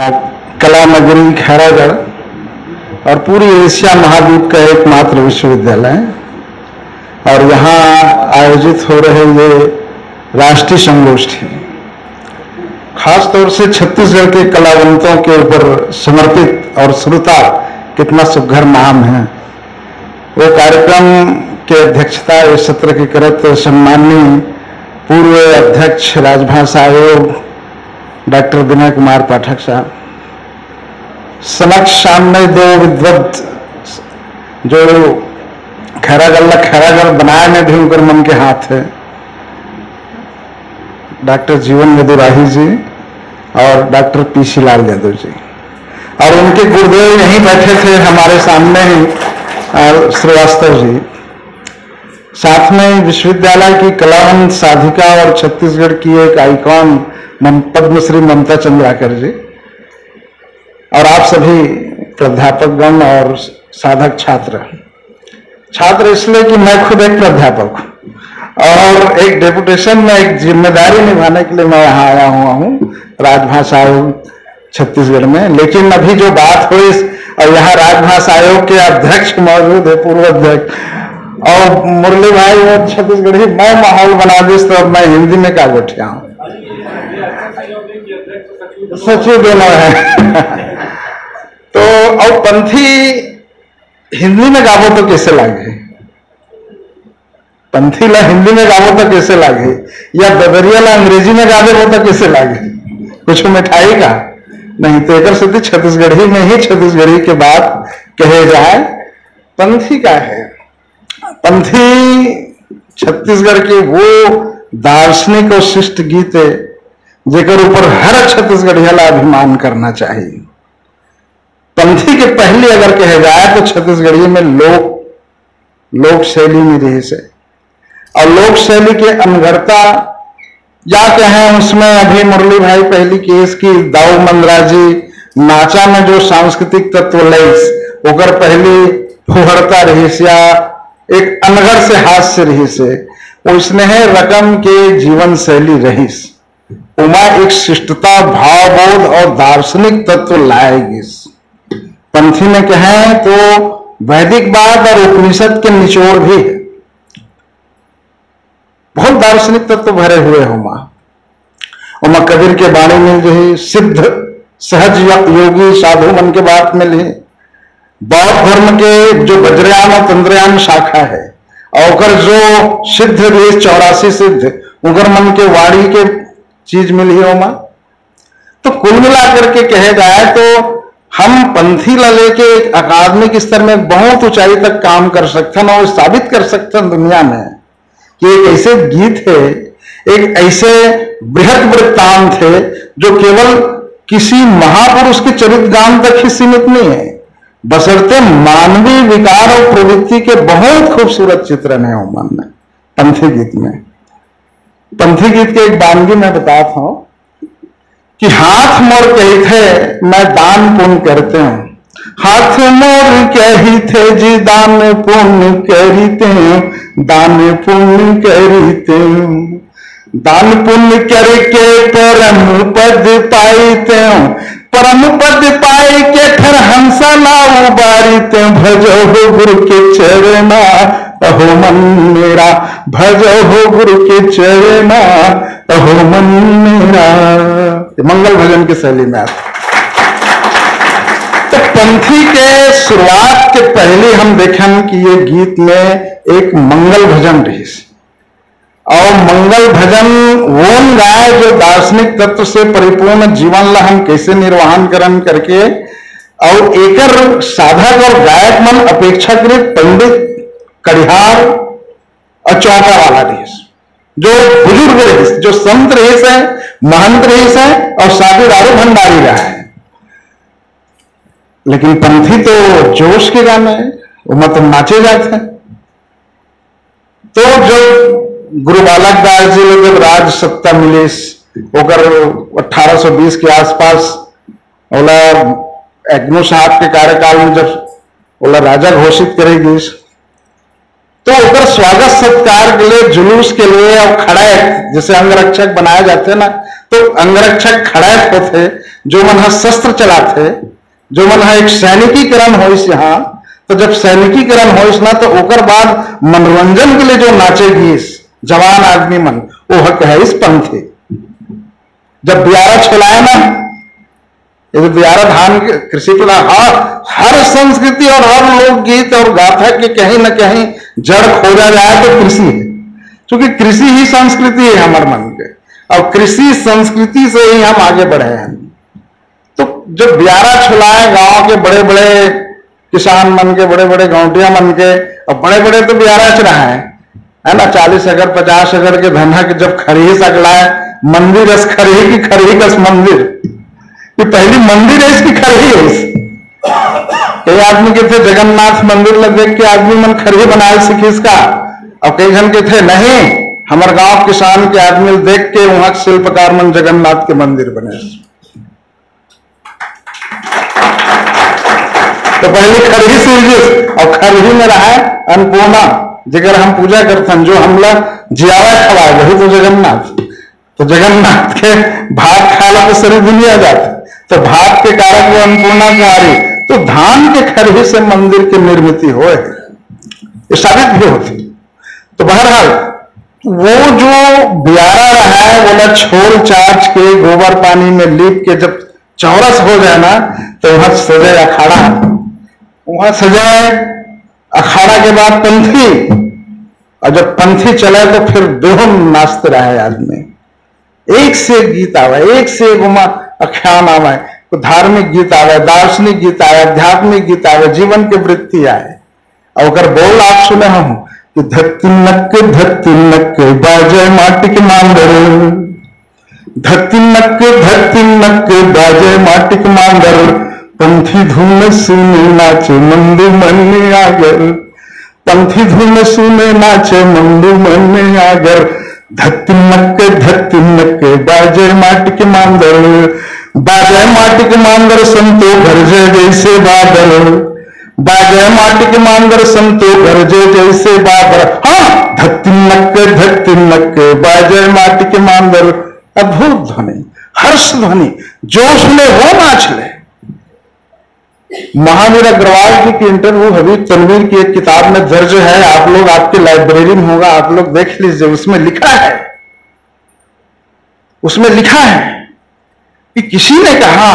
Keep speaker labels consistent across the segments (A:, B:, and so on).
A: कला नगरी खैरागढ़ और पूरी एशिया महाद्वीप का एकमात्र विश्वविद्यालय है और यहाँ आयोजित हो रहे ये राष्ट्रीय संगोष्ठी खासतौर से छत्तीसगढ़ के कलावंतों के ऊपर समर्पित और श्रोता कितना सुघर नाम है। वो कार्यक्रम के अध्यक्षता इस सत्र की करत सम्माननीय पूर्व अध्यक्ष राजभाषा आयोग डॉक्टर विनय कुमार पाठक साहब समक्ष सामने दो विद्वत जो खैरागढ़ बनाए में भी उनकर मन के हाथ है, डॉक्टर जीवन यदुराही जी और डॉक्टर पीसी लाल यादव जी, और उनके गुरुदेव यहीं बैठे थे हमारे सामने ही श्रीवास्तव जी, साथ में विश्वविद्यालय की कलावंत साधिका और छत्तीसगढ़ की एक आइकॉन पद्मश्री ममता चंद्राकर जी, और आप सभी प्राध्यापकगण और साधक छात्र इसलिए कि मैं खुद एक प्राध्यापक हूं और एक डेपुटेशन में एक जिम्मेदारी निभाने के लिए मैं यहाँ आया हुआ हूँ राजभाषा आयोग छत्तीसगढ़ में। लेकिन अभी जो बात हुई और यहाँ राजभाषा आयोग के अध्यक्ष मौजूद है, पूर्व अध्यक्ष और मुरली भाई और छत्तीसगढ़ी, मैं माहौल बना दी तो मैं हिंदी में क्या गोठिया हूँ, सचिव दोनों है तो और पंथी हिंदी में गावो तो कैसे लागे, पंथी ला हिंदी में गावो तो कैसे लागे, या बदरिया ला अंग्रेजी में गावे हो तो कैसे लागे, कुछ मिठाई का नहीं। तो एक सिद्धि छत्तीसगढ़ी में ही छत्तीसगढ़ी के बाद कहे जाए पंथी का है। पंथी छत्तीसगढ़ के वो दार्शनिक और शिष्ट गीत है जेकर ऊपर हर छत्तीसगढ़िया ला अभिमान करना चाहिए। पंथी के पहले अगर कहे जाए तो छत्तीसगढ़ी में लोक शैली में रही से, और लोक शैली के अनगढ़ता या कहें उसमें अभी मुरली भाई पहली केस की दाऊ मंदराजी नाचा में जो सांस्कृतिक तत्व लैस ओकर पहली फुहरता रही या एक अनगढ़ से हास्य रही से उसने है रकम के जीवन शैली रहीस उमा एक शिष्टता भावबोध और दार्शनिक तत्व लाएगी। पंथी में कहें तो वैदिकवाद और उपनिषद के निचोड़ भी है, बहुत दार्शनिक तत्व भरे हुए होमा। उमा कबीर के बाणी में जो है सिद्ध सहज योगी साधु मन के बात में ले, बौद्ध धर्म के जो वज्रयान और तंत्रयान शाखा है और जो सिद्ध भी 84 सिद्ध उगर मन के वाणी के चीज मिली होमा। तो कुल मिलाकर के कहे जाए तो हम पंथी ला लेके एक अकादमिक स्तर में बहुत ऊंचाई तक काम कर सकते हैं और साबित कर सकते हैं दुनिया में कि एक ऐसे गीत है, एक ऐसे बृहद वृत्तांत है जो केवल किसी महापुरुष के चरित्र गान तक ही सीमित नहीं है, बशर्ते मानवीय विकार और प्रवृत्ति के बहुत खूबसूरत चित्रण है मन में पंथी गीत में। पंथी गीत के एक बानगी मैं बताता हूं कि हाथ मोड़ कही थे मैं दान पुण्य करते हूं, हाथ मोड़ कही थे जी दान पुण्य करते हूं, दान पुण्य करते हूं, दान पुण्य करके परम पद पाईते हूं, परम पद पाई के फिर हंसा ला उबारीते भजो हो गुरु के चरना अहो मन मेरा, भजो हो गुरु के चरना अहो मन मेरा, मंगल भजन की शैली में आता। तो पंथी के शुरुआत के पहले हम देखें कि ये गीत में एक मंगल भजन रही और मंगल भजन वो गाय जो दार्शनिक तत्व से परिपूर्ण जीवन ला हम कैसे निर्वहन करके और एकर साधक और गायक मन अपेक्षाकृत पंडित कड़िहार और चौका वाला रही, जो बुजुर्ग रही, जो संत रही है, महंत रही है और साधु दारू भंडारी रहा है। लेकिन पंथी तो जोश के गाने है, वो मतलब नाचे जाते हैं। तो जब गुरु बालक दास जी ने जब राज सत्ता मिली होकर 1820 के आसपास ओला एग्नो साहब के कार्यकाल में जब ओला राजा घोषित करेगी तो ओकर स्वागत सत्कार के लिए जुलूस के लिए और खड़ा जैसे अंगरक्षक बनाए जाते हैं ना, तो अंगरक्षक खड़े होते, जो मन शस्त्र चलाते, जो मन एक सैनिकीकरण हो यहाँ, तो जब सैनिकीकरण हो ना तो ओकर बाद मनोरंजन के लिए जो नाचेगी जवान आदमी मन, वो हक है इस पंथी। जब बियारा छुलाए ना, ये बियारा धान कृषि प्रधान, हर संस्कृति और हर लोकगीत और गाथा के कहीं न कहीं जड़ खोजा जाए तो कृषि है, क्योंकि कृषि ही संस्कृति है हमारे मन के, और कृषि संस्कृति से ही हम आगे बढ़े हैं। तो जब बियारा छुलाए गांव के बड़े बड़े किसान मन के, बड़े बड़े गांवटिया मन के, और बड़े बड़े तो बियारा च रहा है ना, 40 एकड़ 50 एकड़ के धना के जब खरीद सकलाए, मंदिर रस खरी की खरी कस मंदिर, ये पहली मंदिर है इसकी खरी है इस। कई आदमी के थे जगन्नाथ मंदिर लग देख के आदमी मन खरी बनाए सीखी इसका, और कई जन के थे नहीं, हमारे गांव किसान के आदमी देख के वहां शिल्पकार मन जगन्नाथ के मंदिर बने। तो पहले खरही सीरीज, और खरही में रहा है अन्नपूर्णा, जिगर हम पूजा करते हैं, जो हमला जियावा खवाए वही तो जगन्नाथ। तो जगन्नाथ के भात खाला तो सारी दुनिया जाती, तो भात के कारण वो अन्नपूर्णा कुमारी। तो धान के खरही से मंदिर की निर्मित हो, ये साबित भी होती। तो बहरहाल वो जो बियारा रहा है, बोला छोल चार्ज के गोबर पानी में लीप के जब चौरस हो जाए ना, तो वहां सजे अखाड़ा, वहां सजाए अखाड़ा के बाद पंथी, और जब पंथी चले तो फिर बेहम नाचते रहे आदमी। एक से एक गीत आवे, एक से एक आख्यान आवे, तो धार्मिक गीत आवे, दार्शनिक गीत आवे, आध्यात्मिक गीत आवे, जीवन के वृत्ति आए। और अगर बोल आप सुने हम कि धत्ती नक बाजे माटिक मांदर, धत्ती नक बाजे माटिक मांदर, पंथी धूम सुने नाचे मंदू मन आगर, पंथी धूम सुने नाचे मंदू मन आगर, धत्ती नक बाजे माटिक मांदर, बाजे माटिक मांदर संतो गरजे जैसे बादल, बाजे माटिक मांदर संतो गरजे जैसे बादल। हाँ, धत्ती नक बाजे माटिक मांदर, अद्भुत ध्वनि, हर्ष ध्वनि, जोश में वो नाच ले। महावीर अग्रवाल जी की इंटरव्यू हबीब तनवीर की एक किताब में दर्ज है, आप लोग, आपकी लाइब्रेरी में होगा, आप लोग देख लीजिए। उसमें लिखा है, उसमें लिखा है कि किसी ने कहा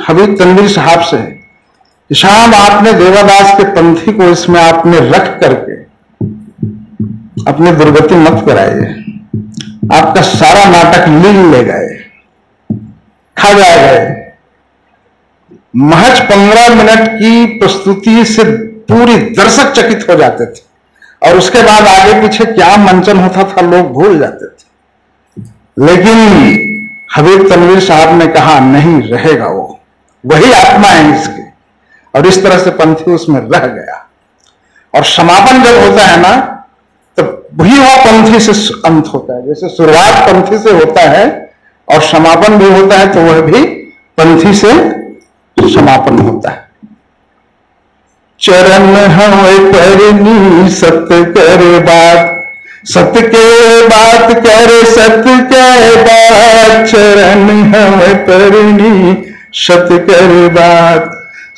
A: हबीब तनवीर साहब से कि साहब आपने देवादास के पंथी को इसमें आपने रख करके अपनी दुर्गति मत कराइए, आपका सारा नाटक लील ले गए, खा जाए गए। महज 15 मिनट की प्रस्तुति से पूरी दर्शक चकित हो जाते थे, और उसके बाद आगे पीछे क्या मंचन होता था लोग भूल जाते थे। लेकिन हबीब तनवीर साहब ने कहा नहीं, रहेगा वो, वही आत्मा है इसकी, और इस तरह से पंथी उसमें रह गया। और समापन जब होता है ना, तो वही वो पंथी से अंत होता है। जैसे शुरुआत पंथी से होता है और समापन भी होता है, तो वह भी पंथी से समापन होता है। चरण हमें परनी सत्य करे बात, सत्य के बात करे सत्य के बात, चरण हमें परनी सत्य करे बात,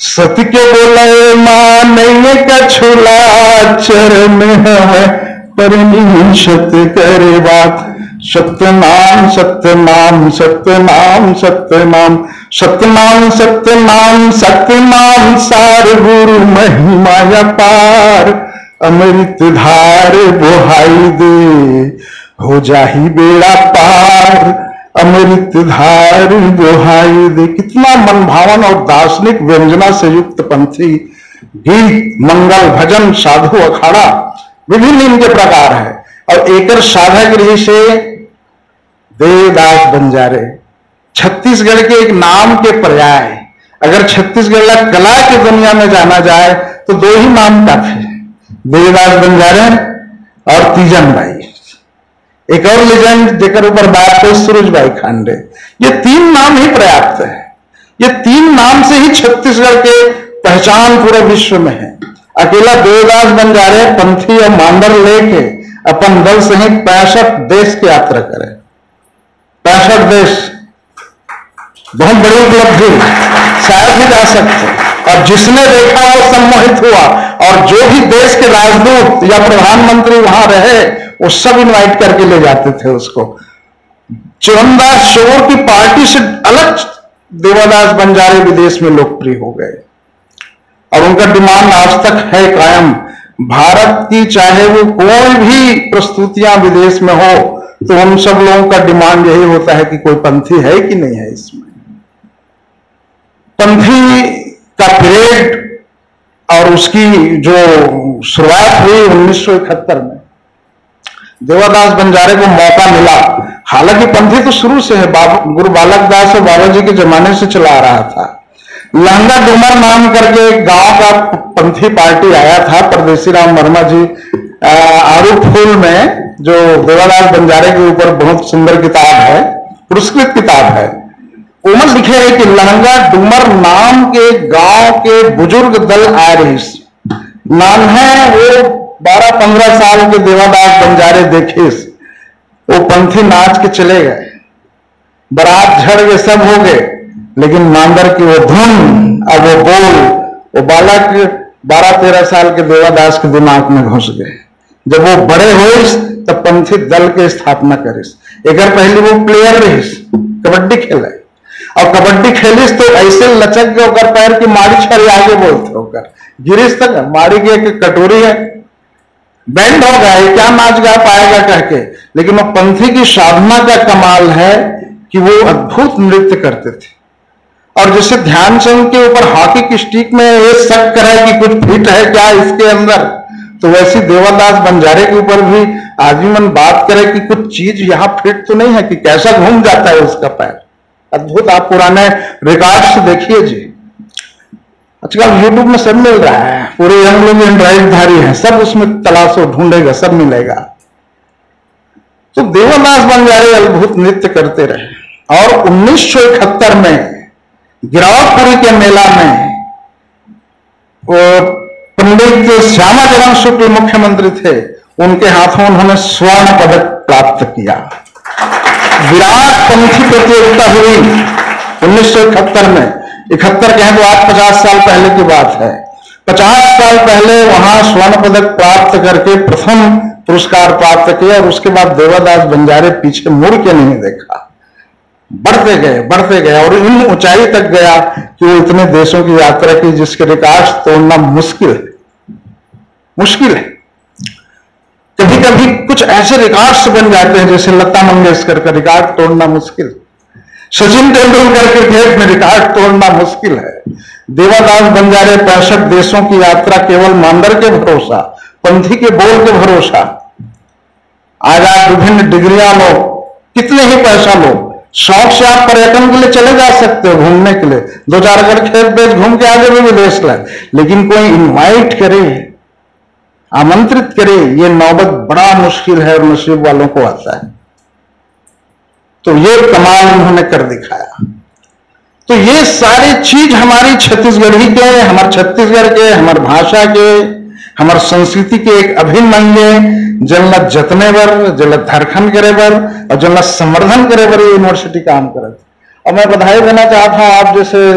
A: सत्य के बोले माने कछुला, चरण हमें परनी सत्य करे बात। सत्यनाम सत्यनाम सत्यनाम सत्यनाम सत्यनाम सत्यनाम सत्यनाम सार गुरु महिमा पार, अमृत धार बोहाई दे हो जाही बेड़ा पार, अमृत धार बोहाई दे। कितना मनभावन और दार्शनिक व्यंजना से युक्त पंथी, गीत, मंगल, भजन, साधु, अखाड़ा, विभिन्न इनके प्रकार है। और एकर साधक रही से देवदास बंजारे छत्तीसगढ़ के एक नाम के पर्याय। अगर छत्तीसगढ़ कला की दुनिया में जाना जाए तो दो ही नाम का थे, देवदास बंजारे और तीजन बाई। एक और लेजेंड जेकर ऊपर बात है सूरजबाई खांडे। ये तीन नाम ही पर्याप्त है। ये तीन नाम से ही छत्तीसगढ़ के पहचान पूरे विश्व में है। अकेला देवदास बंजारे पंथी और मांडर लेके अपन दल सहित 65 देश की यात्रा करे। 65 देश बहुत बड़ी उपलब्धि शायद ही जा सकते। और जिसने देखा वो सम्मोहित हुआ, और जो भी देश के राजदूत या प्रधानमंत्री वहां रहे वो सब इनवाइट करके ले जाते थे उसको। चरणदास शोर की पार्टी से अलग देवादास बंजारे विदेश में लोकप्रिय हो गए, और उनका डिमांड आज तक है कायम। भारत की चाहे वो कोई भी प्रस्तुतियां विदेश में हो, तो हम सब लोगों का डिमांड यही होता है कि कोई पंथी है कि नहीं है इसमें। पंथी का पीरियड और उसकी जो शुरुआत हुई 1971 में, देवादास बंजारे को मौका मिला। हालांकि पंथी तो शुरू से है, गुरु बालक दास और बाबा जी के जमाने से चला आ रहा था। लहंगा डूमर नाम करके एक गांव का पंथी पार्टी आया था, परदेसी राम वर्मा जी आरू फूल में, जो देवादास बंजारे के ऊपर बहुत सुंदर किताब है, पुरस्कृत किताब है, उमर लिखे है कि लहंगा डूमर नाम के गांव के बुजुर्ग दल आए रही। नाम है वो 12-15 साल के देवादास बंजारे देखे, वो पंथी नाच के चले गए, बारात झड़ गए, सब हो गए, लेकिन मांदर की वो धुन और वो बोल वो बालक 12-13 साल के देवादास के दिमाग में घुस गए। जब वो बड़े हुए तब पंथी दल के स्थापना करिस। एक पहले वो प्लेयर रहिस, कबड्डी खेले, और कबड्डी खेलिस तो ऐसे लचक के होकर पैर की मारी छड़ी आगे बोलते होकर गिरिस तक मारी की एक कटोरी है, बैंड हो गया, क्या नाच गा पाएगा कह के। लेकिन वो पंथी की साधना का कमाल है कि वो अद्भुत नृत्य करते थे। और जैसे ध्यानचंद के ऊपर हॉकी की स्टिक में ये शक करे कि कुछ फिट है क्या इसके अंदर, तो वैसी देवादास बंजारे के ऊपर भी आजीवन बात करे कि कुछ चीज यहां फिट तो नहीं है, कि कैसा घूम जाता है उसका पैर। अद्भुत, आप पुराने रिकॉर्ड्स देखिए जी। आजकल यूट्यूब में सब मिल रहा है, पूरे हम लोग एंड्रॉइड धारी हैं, सब उसमें तलाशो ढूंढेगा, सब मिलेगा। तो देवादास बंजारे अद्भुत नृत्य करते रहे। और 1971 में गिरावटपुरी के मेला में वो पंडित श्यामा चरण शुक्ल मुख्यमंत्री थे, उनके हाथों उन्होंने स्वर्ण पदक प्राप्त किया। विराट पंथी प्रतियोगिता हुई 1971 में। 71 कहें तो आज 50 साल पहले की बात है। 50 साल पहले वहां स्वर्ण पदक प्राप्त करके प्रथम पुरस्कार प्राप्त किया, और उसके बाद देवादास बंजारे पीछे मुड़ के नहीं देखा, बढ़ते गए और इन ऊंचाई तक गया कि वो इतने देशों की यात्रा की जिसके रिकॉर्ड तोड़ना मुश्किल है। कभी कभी कुछ ऐसे रिकॉर्ड्स बन जाते हैं जैसे लता मंगेशकर का रिकॉर्ड तोड़ना मुश्किल, सचिन तेंदुलकर क्रिकेट में रिकॉर्ड तोड़ना मुश्किल है। देवादास बंजारे 65 देशों की यात्रा केवल मांदर के भरोसा, पंथी के बोल के भरोसा। आज आप विभिन्न डिग्रियां लो, कितने ही पैसा लो, शौक से आप पर्यटन के लिए चले जा सकते हो, घूमने के लिए 2-4 अगर खेत बेच घूम के आगे भी विदेश लाए, लेकिन कोई इनवाइट करे, आमंत्रित करे, ये नौबत बड़ा मुश्किल है और नसीब वालों को आता है। तो ये कमाल उन्होंने कर दिखाया। तो ये सारी चीज हमारी छत्तीसगढ़ी के, हमारे छत्तीसगढ़ के, हमारी भाषा के, हमारे संस्कृति के एक अभिन्न अंग है। जलना जतने बर, जल धरखन करे बर और जलना संवर्धन करे बर यूनिवर्सिटी काम करे। और मैं बधाई देना चाहता हूं आप जैसे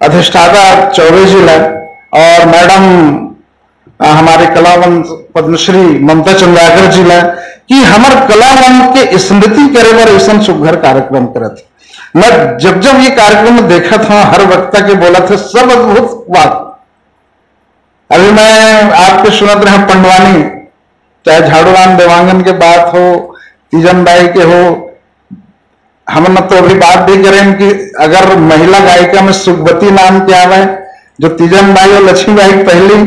A: अधिष्ठाता चौबे जी ला, और मैडम हमारे कलावंत पद्मश्री ममता चंद्राकर जी ला, कि हमारे कलावंत के स्मृति करे बर ऐसा सुघर कार्यक्रम करे थे। मैं जब ये कार्यक्रम देखा था, हर वक्ता के बोला था सब अद्भुत बात। अभी मैं आपके सुनत रहे पंडवानी, चाहे झाड़ूराम देवांगन के बात हो, तीजन बाई के हो, हम न तो अभी बात भी करें कि अगर महिला गायिका में सुखवती नाम क्या है, जो तीजन बाई और लक्ष्मी बाई पहली,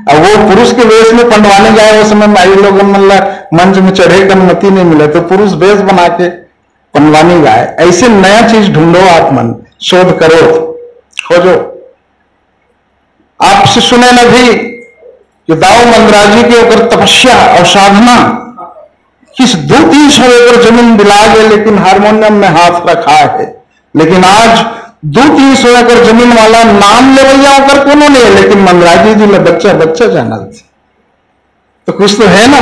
A: और वो पुरुष के वेश में पंडवानी गाए, उस समय माई लोग मंच में चढ़े का अनुमति नहीं मिले, तो पुरुष वेश बना के पंडवानी गाए। ऐसे नया चीज ढूंढो, आप मन शोध करो, खोजो। आपसे सुने न भी कि दाऊ मंदराजी के ऊपर तपस्या और साधना, किस 200-300 एकड़ जमीन दिला गए लेकिन हारमोनियम में हाथ रखा है। लेकिन आज 200-300 एकड़ जमीन वाला नाम लेवैया होकर कोनो नहीं है, लेकिन मंदराजी जी ने बच्चा जाना थे। तो कुछ तो है ना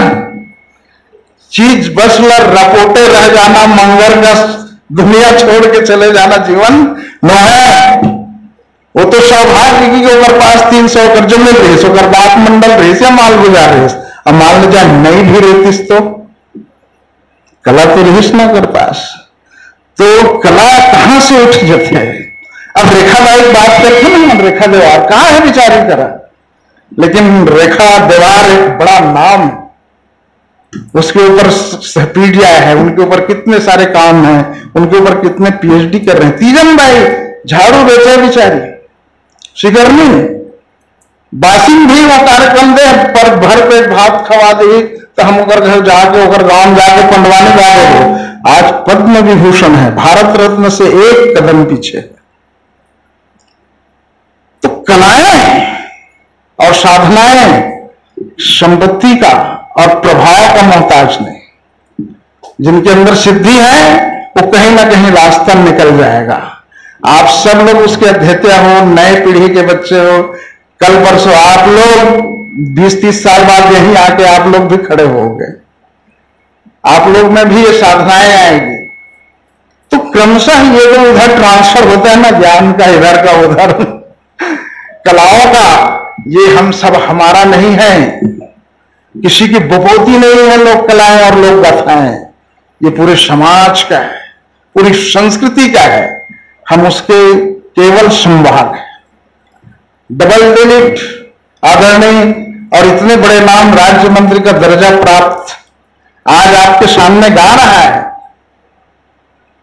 A: चीज, बस रपोटे रह जाना मंगर का दुनिया छोड़ के चले जाना जीवन न है। वो तो सौभाग्य की ओकर पास 300 कर जमीन रही, ओकर बाप मंडल रही से माल गुजार रही, अब मान लो जाए नहीं भी रहतीस तो कला तो रहीस ना कर पास, तो कला कहां से उठ जाती है। अब रेखा लाइक बात करते ना, रेखा देवार कहां है बेचारी करा, लेकिन रेखा देवार एक बड़ा नाम, उसके ऊपर सहपीडिया है, उनके ऊपर कितने सारे काम हैं, उनके ऊपर कितने पीएचडी कर रहे हैं। तीजन भाई झाड़ू बेचे बेचारी शिकरनी बासिन भी वो कार्यक्रम दे पर भर पेट भात खवा दे तो हम ओकर घर जाके ओकर गांव जाके पंडवानी गा दे। आज पद्म विभूषण है, भारत रत्न से एक कदम पीछे। तो कलाएं और साधनाएं संपत्ति का और प्रभाव का मोहताज नहीं, जिनके अंदर सिद्धि है वो कहीं ना कहीं रास्ता निकल जाएगा। आप सब लोग उसके अध्येता हो, नए पीढ़ी के बच्चे हो, कल परसों आप लोग 20-30 साल बाद यहीं आके आप लोग भी खड़े होंगे, आप लोग में भी ये साधनाएं आएंगी। तो क्रमशः ये जो उधर ट्रांसफर होता है ना, ज्ञान का इधर का उधर, कलाओं का, ये हम सब हमारा नहीं है, किसी की बपोती नहीं है लोक कलाएं और लोक गाथाएं, ये पूरे समाज का है, पूरी संस्कृति का है, हम उसके केवल संवाहक हैं। डबल डिलिट आदरणीय और इतने बड़े नाम, राज्य मंत्री का दर्जा प्राप्त, आज आपके सामने गा रहा है।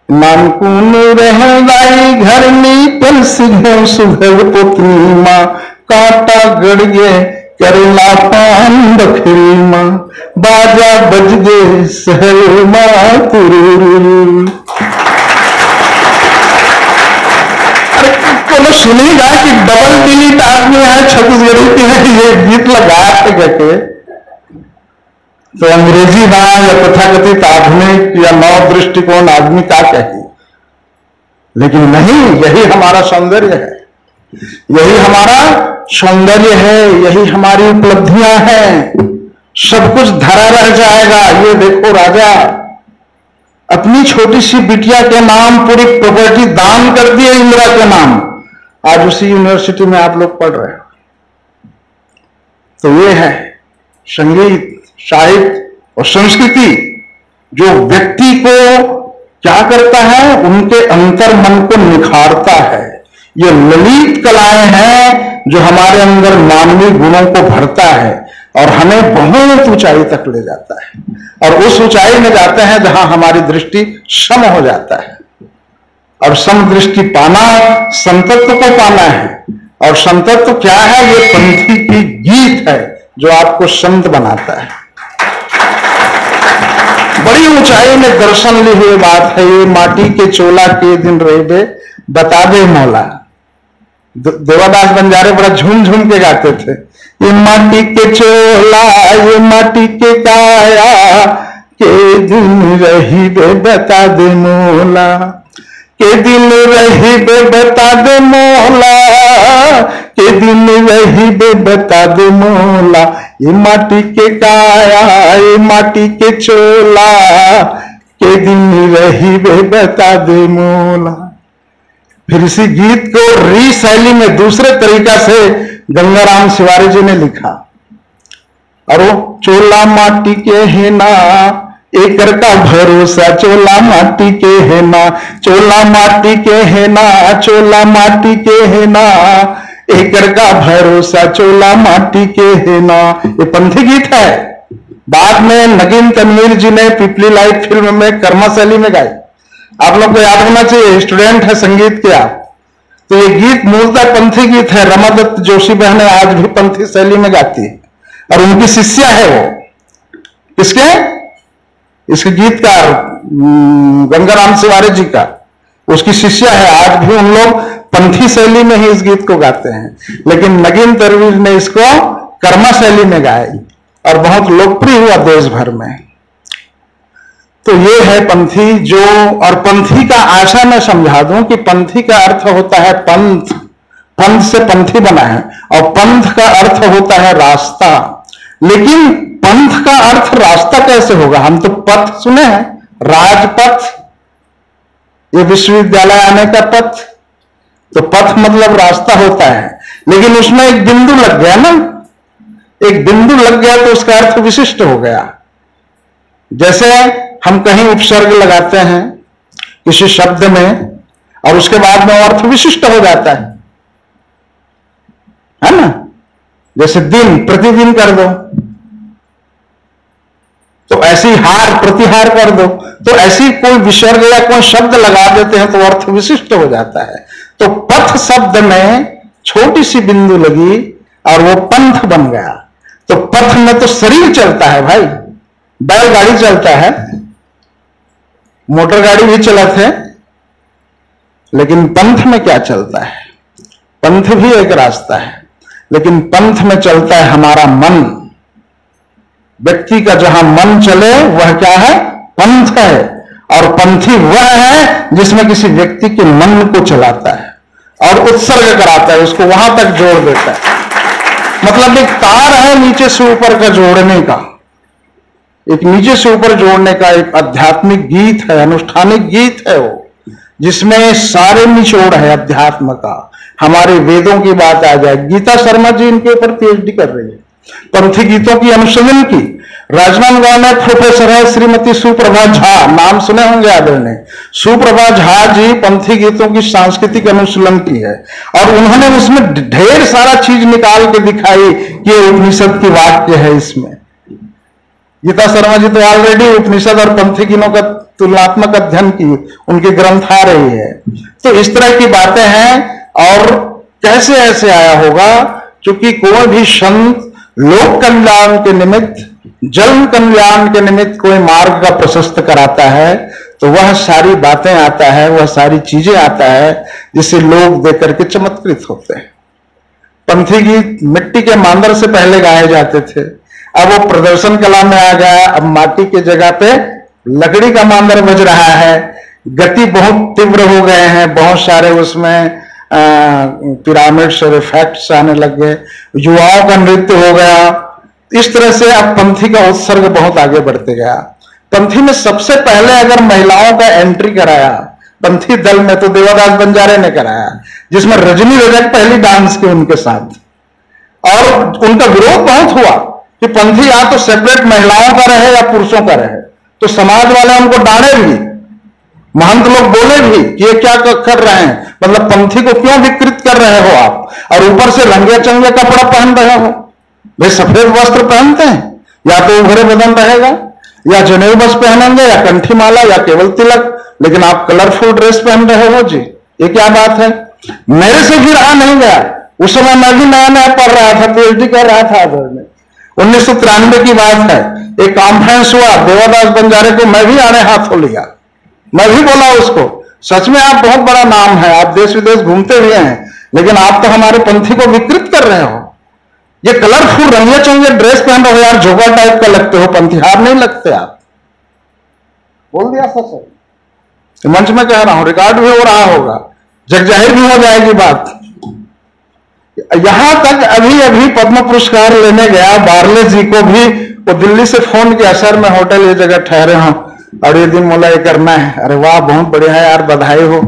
A: नानकुन रहदाई घर में पर सिंह सुघर पुतनी माँ, कांटा गड़िए करेला पान बखरी माँ, बाजा बज गए सहर माँ तुरुरु। तो सुनेगा कि डबल डिलीट आदमी है, छत्तीसगढ़ी के है, ये गीत लगाते करके, तो अंग्रेजी ना या तथाकथित आधुनिक या नव दृष्टिकोण आदमी क्या कहे, लेकिन नहीं, यही हमारा सौंदर्य है, यही हमारा सौंदर्य है, यही हमारी उपलब्धियां हैं। सब कुछ धरा रह जाएगा। ये देखो राजा अपनी छोटी सी बिटिया के नाम पूरी प्रॉपर्टी दान कर दिए इंदिरा के नाम, आज उसी यूनिवर्सिटी में आप लोग पढ़ रहे हो। तो ये है संगीत, साहित्य और संस्कृति, जो व्यक्ति को क्या करता है, उनके अंतर मन को निखारता है। ये ललित कलाएं हैं जो हमारे अंदर मानवीय गुणों को भरता है और हमें बहुत ऊंचाई तक ले जाता है, और उस ऊंचाई में जाते हैं जहां हमारी दृष्टि सम हो जाता है। और सम दृष्टि पाना संतत्व को पाना है, और संतत्व क्या है, ये पंथी की गीत है जो आपको संत बनाता है। बड़ी ऊंचाई में दर्शन ली हुई बात है ये, माटी के चोला के दिन रेबे बता दे मौला। देवादास बंजारे बड़ा झूम झूम के गाते थे, ये माटी के चोला ये माटी के काया, के दिन रही बे बता दे मौला, के दिन रही बे बता दे मौला, के दिन रही बे बता दे मौला, ये माटी के काया ये माटी के चोला, के दिन रही बे बता दे मौला। फिर इसी गीत को री शैली में दूसरे तरीका से गंगाराम शिवारी जी ने लिखा, और वो चोला माटी के है ना एकर का भरोसा, चोला माटी के है ना, चोला माटी के है ना, चोला माटी के है ना, एकर का भरोसा, चोला माटी के है ना। ये पंथी गीत है। बाद में नगीन तनवीर जी ने पिपली लाइट फिल्म में कर्मा शैली में गाई। आप लोग को याद होना चाहिए, स्टूडेंट है संगीत के आप, तो ये गीत मूलतः पंथी गीत है। रमादत्त जोशी बहनें आज भी पंथी शैली में गाती है, और उनकी शिष्या है वो। किसके? इसके गीतकार गंगाराम शिवारी जी का, उसकी शिष्या है। आज भी उन लोग पंथी शैली में ही इस गीत को गाते हैं, लेकिन नगीन तनवीर ने इसको कर्मा शैली में गाई और बहुत लोकप्रिय हुआ देश भर में। तो ये है पंथी। जो और पंथी का आशा मैं समझा दूं कि पंथी का अर्थ होता है पंथ, पंथ से पंथी बना है, और पंथ का अर्थ होता है रास्ता। लेकिन पंथ का अर्थ रास्ता कैसे होगा? हम तो पथ सुने हैं, राजपथ, ये विश्वविद्यालय आने का पथ, तो पथ मतलब रास्ता होता है, लेकिन उसमें एक बिंदु लग गया ना, एक बिंदु लग गया तो उसका अर्थ विशिष्ट हो गया। जैसे हम कहीं उपसर्ग लगाते हैं किसी शब्द में और उसके बाद में अर्थ विशिष्ट हो जाता है ना। जैसे दिन प्रतिदिन कर दो, तो ऐसी हार प्रतिहार कर दो, तो ऐसी कोई विसर्ग या कोई शब्द लगा देते हैं तो अर्थ विशिष्ट हो जाता है। तो पथ शब्द में छोटी सी बिंदु लगी और वो पंथ बन गया। तो पथ में तो शरीर चलता है भाई, बैलगाड़ी चलता है, मोटर गाड़ी भी चलते हैं, लेकिन पंथ में क्या चलता है? पंथ भी एक रास्ता है, लेकिन पंथ में चलता है हमारा मन। व्यक्ति का जहां मन चले वह क्या है? पंथ है। और पंथी वह है जिसमें किसी व्यक्ति के मन को चलाता है और उत्सर्ग कराता है, उसको वहां तक जोड़ देता है। मतलब एक तार है नीचे से ऊपर का जोड़ने का, एक नीचे से ऊपर जोड़ने का एक आध्यात्मिक गीत है, अनुष्ठानिक गीत है वो, जिसमें सारे निचोड़ है अध्यात्म का। हमारे वेदों की बात आ जाए, गीता शर्मा जी इनके ऊपर पीएचडी कर रही है, पंथी गीतों की अनुशीलन की। राजनांदगांव में प्रोफेसर है श्रीमती सुप्रभा झा, नाम सुने होंगे आदरणीय सुप्रभा झा जी, पंथी गीतों की सांस्कृतिक अनुशीलन की है और उन्होंने उसमें ढेर सारा चीज निकाल के दिखाई कि उपनिषद की वाक्य है इसमें। गीता शर्मा जी तो ऑलरेडी उपनिषद और पंथी गीतों का तुलनात्मक अध्ययन की उनके ग्रंथ आ रही है। तो इस तरह की बातें हैं। और कैसे ऐसे आया होगा? क्योंकि कोई भी संत लोक कल्याण के निमित्त, जन्म कल्याण के निमित्त कोई मार्ग का प्रशस्त कराता है तो वह सारी बातें आता है, वह सारी चीजें आता है जिसे लोग देख करके चमत्कृत होते हैं। पंथी गीत मिट्टी के मांदर से पहले गाए जाते थे, अब वो प्रदर्शन कला में आ गया, अब माटी के जगह पे लकड़ी का मांदर बज रहा है। गति बहुत तीव्र हो गए हैं, बहुत सारे उसमें पिरामिड्स और इफेक्ट्स आने लग गए, युवाओं का नृत्य हो गया। इस तरह से अब पंथी का उत्सर्ग बहुत आगे बढ़ते गया। पंथी में सबसे पहले अगर महिलाओं का एंट्री कराया पंथी दल में तो देवादास बंजारे ने कराया, जिसमें रजनी रजक पहली डांस की उनके साथ। और उनका विरोध बहुत हुआ कि पंथी या तो सेपरेट महिलाओं का रहे या पुरुषों का रहे, तो समाज वाले उनको डांटे भी, महंत लोग बोले भी कि ये क्या कर रहे हैं, मतलब पंथी को क्यों विकृत कर रहे हो आप, और ऊपर से रंगे चंगे कपड़ा पहन रहे हो। वे सफेद वस्त्र पहनते हैं, या तो उभरे बदन रहेगा, या जनेऊ बस पहनेंगे, या कंठी माला, या केवल तिलक, लेकिन आप कलरफुल ड्रेस पहन रहे हो जी, ये क्या बात है? मेरे से भी रहा नहीं गया। उस समय मैं भी नया नया पढ़ रहा था, पीएचडी कर रहा था। 1993 की बात है, एक कॉन्फ्रेंस हुआ, देवादास बंजारे को मैं भी आने हाथों लिया। मैं भी बोला उसको, सच में आप बहुत बड़ा नाम है, आप देश विदेश घूमते हुए हैं, लेकिन आप तो हमारे पंथी को विकृत कर रहे हो। ये कलरफुल रंगे चंगे ड्रेस पहन रहे हो यार, जोगा टाइप का लगते हो, पंथीहार नहीं लगते आप। बोल दिया सच है, मंच में कह रहा हूं, रिकॉर्ड भी हो रहा होगा, जगजाहिर भी हो जाएगी बात। यहां तक अभी अभी पद्म पुरस्कार लेने गया बार्ले जी को भी वो दिल्ली से फोन किया, सर मैं होटल ये जगह ठहरे हूं और ये दिन मोला ये करना है। अरे वाह, बहुत बढ़िया है यार, बधाई हो,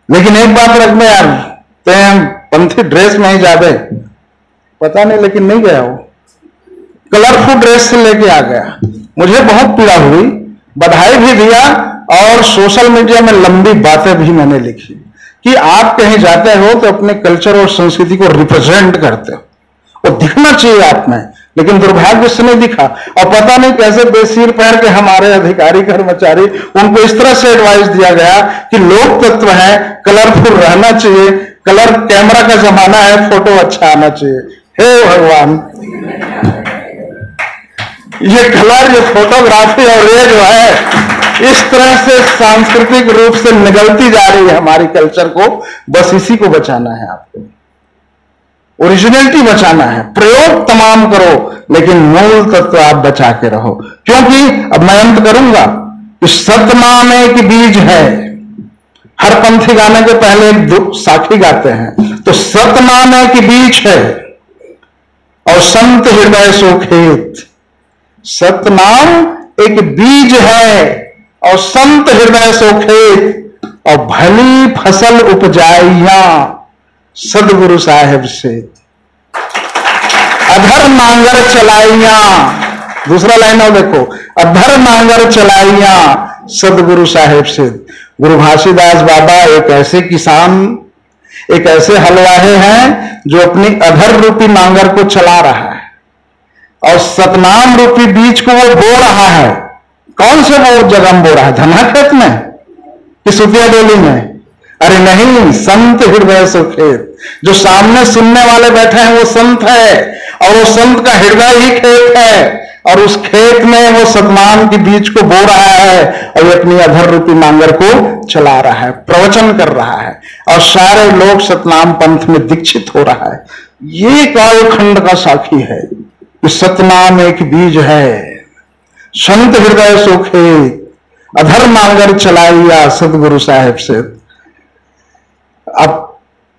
A: लेकिन एक बात रख में यार, तें पंथी ड्रेस में ही जावे, पता नहीं, लेकिन नहीं गया वो, कलरफुल ड्रेस से लेके आ गया। मुझे बहुत पीड़ा हुई, बधाई भी दिया और सोशल मीडिया में लंबी बातें भी मैंने लिखी कि आप कहीं जाते हो तो अपने कल्चर और संस्कृति को रिप्रेजेंट करते हो, वो दिखना चाहिए आप में, लेकिन दुर्भाग्य से नहीं दिखा। और पता नहीं कैसे बेसिर पैर के हमारे अधिकारी कर्मचारी, उनको इस तरह से एडवाइस दिया गया कि लोक तत्व है, कलरफुल रहना चाहिए, कलर कैमरा का जमाना है, फोटो अच्छा आना चाहिए। हे भगवान, ये कलर, ये फोटोग्राफी और ये जो है इस तरह से सांस्कृतिक रूप से निगलती जा रही है हमारी कल्चर को। बस इसी को बचाना है आपको, ओरिजिनलिटी बचाना है, प्रयोग तमाम करो लेकिन मूल तत्व आप बचा के रहो। क्योंकि अब मैं अंत करूंगा कि सतनाम एक बीज है, हर पंथी गाने के पहले एक साखी गाते हैं, तो सतनाम एक बीज है और संत हृदय सो खेत। सतनाम एक बीज है और संत हृदय सो खेत, और भली फसल उपजाइया सदगुरु साहेब से। अधर नांगर चलाइया, दूसरा लाइन और देखो, अधर नांगर चलाइया सदगुरु साहेब से। गुरु घासीदास बाबा एक ऐसे किसान, एक ऐसे हलवाहे हैं जो अपनी अधर रूपी नांगर को चला रहा है और सतनाम रूपी बीज को वो बो रहा है। कौन से वो जगह में बो रहा है? धना खेत में कि सुतिया डोली में? अरे नहीं, संत हृदय सो खेत। जो सामने सुनने वाले बैठे हैं वो संत है, और वो संत का हृदय ही खेत है, और उस खेत में वो सतनाम की बीज को बो रहा है और ये अपनी अधर रूपी नांगर को चला रहा है, प्रवचन कर रहा है, और सारे लोग सतनाम पंथ में दीक्षित हो रहा है। ये कालखंड का साक्षी है कि सतनाम एक बीज है। संत हृदय सो खेत, अधर नांगर चलाइया सदगुरु साहेब से। अब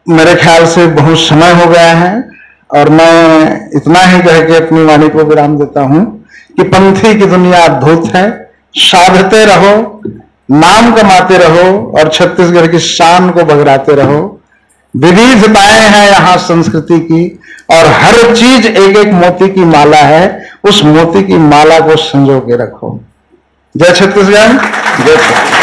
A: मेरे ख्याल से बहुत समय हो गया है और मैं इतना ही कह के अपनी वाणी को विराम देता हूं कि पंथी की दुनिया अद्भुत है। साधते रहो, नाम कमाते रहो और छत्तीसगढ़ की शान को बगराते रहो। विविधताएं हैं यहाँ संस्कृति की, और हर चीज एक एक मोती की माला है। उस मोती की माला को संजो के रखो। जय छत्तीसगढ़, जय छत्तीसगढ़।